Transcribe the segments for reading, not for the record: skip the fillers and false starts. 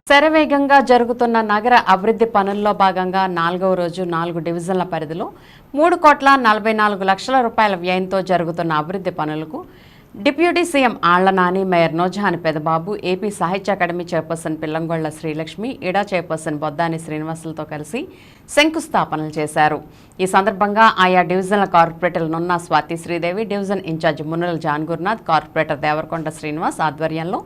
శరవేగంగా జరుగుతున్న నగర అభివృద్ధి పనుల్లో భాగంగా 4వ రోజు 4 డివిజన్ల పరిధిలో 3,44,00,000 రూపాయల వ్యయంతో జరుగుతున్న అభివృద్ధి పనులకు deputy CM Alla Nani, mayor నోజహాని Pedababu, AP సాహిత్య అకాడమీ చైర్పర్సన్ పిల్లంగొళ్ల శ్రీలక్ష్మి, ఇడా చైర్పర్సన్ బొద్దాని శ్రీనివాసులతో కలిసి శంకుస్థాపనలు చేశారు. ఈ సందర్భంగా ఆయా డివిజన్ల కార్పొరేటర్లు Nunna Swathi Sridevi, division in charge Munnula John Gurunath, corporator Devarakonda Srinivas ఆధ్వర్యంలో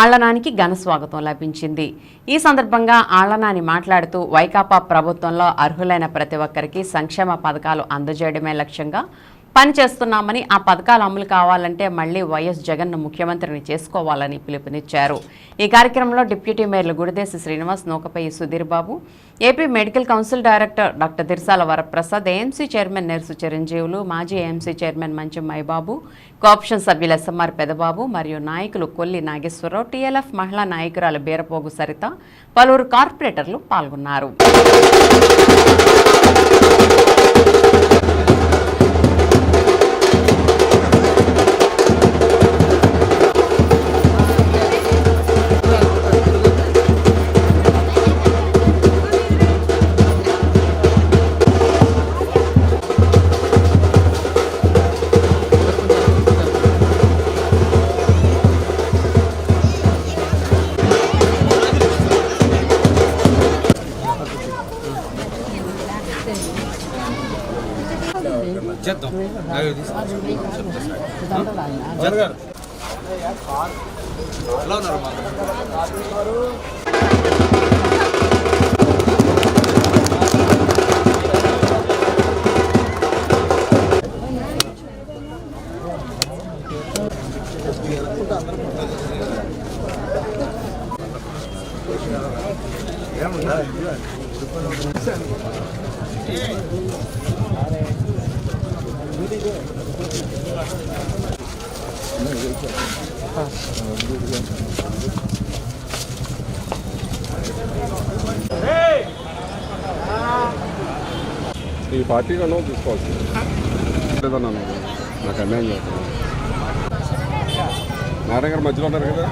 ఆళ్లనానికి ఘన స్వాగతం లభించింది. ఈ సందర్భంగా ఆళ్లనాని మాట్లాడుతూ వైకాపా ప్రభుత్వంలో అర్హులైన ప్రతి ఒక్కరికి సంక్షేమ పథకాలు అందజేయడమే లక్ష్యంగా పనిచేస్తున్నామని, ఆ పథకాలు అమలు కావాలంటే మళ్లీ వైఎస్ జగన్ను ముఖ్యమంత్రిని చేసుకోవాలని పిలుపునిచ్చారు. ఈ కార్యక్రమంలో డిప్యూటీ మేయర్లు Gudideshi Srinivas, Nukapayyi Sudheer Babu, AP medical council director doctor Dirsala Varaprasad, AMC chairman Nersu Chiranjeevulu, మాజీ AMC chairman Mancham Maibabu, cooption సభ్యులు ఎస్ఎంఆర్ పెదబాబు మరియు నాయకులు కొల్లి నాగేశ్వరరావు, టీఎల్ఎఫ్ మహిళా నాయకురాలు బీరపోగు సరిత, పలువురు కార్పొరేటర్లు పాల్గొన్నారు. ఈ పార్టీగా నో తీసుకోవచ్చు లేదన్నా, నాకు అన్యాయం చేస్తాను. నారాయణ గారు మధ్యలో ఉన్నారు కదా.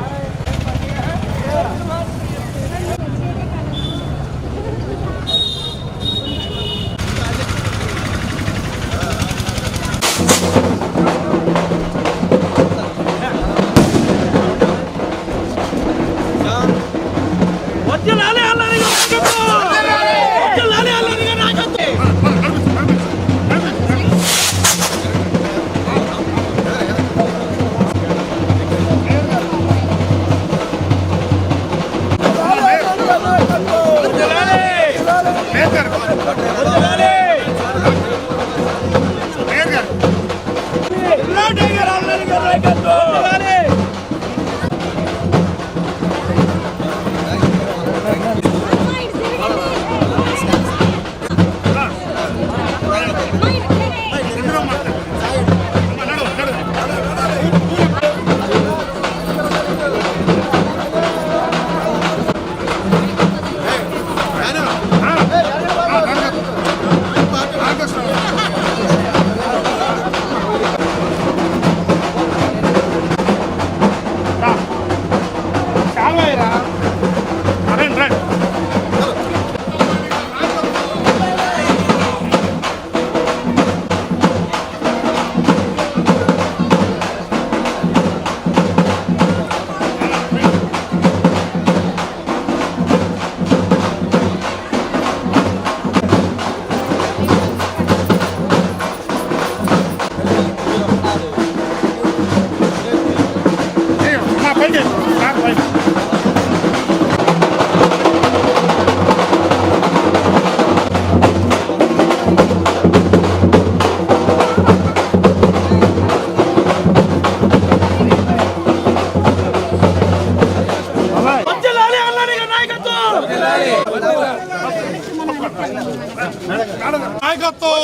నాయకత్వం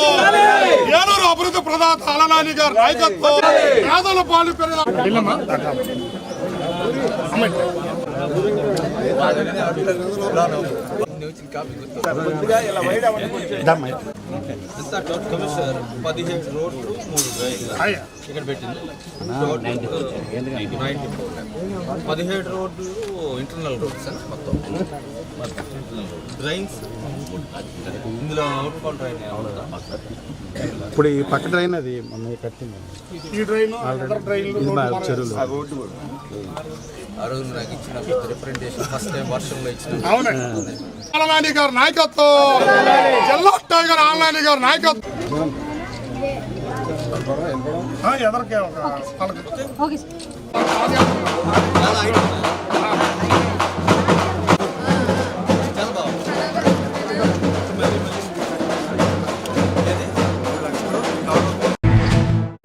ఏలూరు అభివృద్ధి ప్రదాత ఆళ్ల నాని గారి నాయకత్వం పేదల పాలు కమిషనర్ 17 రోడ్లు 3 ఇక్కడ పెట్టింది 17 రోడ్లు ఇంటర్నల్ రోడ్స్ అని మొత్తం ఇంటర్నల్ రోడ్ డ్రైన్స్ ఇందులో అవుట్ పౌండ్ డ్రైన్ ఇప్పుడు ఈ పక్క డ్రైన్ అది మొన్న కట్టింది ఈ డ్రైన్ డ్రైన్లు ఇది మా చెరువులు ఆ రోజు నాకు ఇచ్చిన రిప్రజెంటేషన్ ఫస్ట్ టైం వర్షంలో ఇచ్చిన అవునండి ఆలనాని గారి నాయకత్వం జిల్లా టైగర్ ఆలనాని గారి నాయకత్వం ఎదరికే ఒక ఓకే సార్. చాలా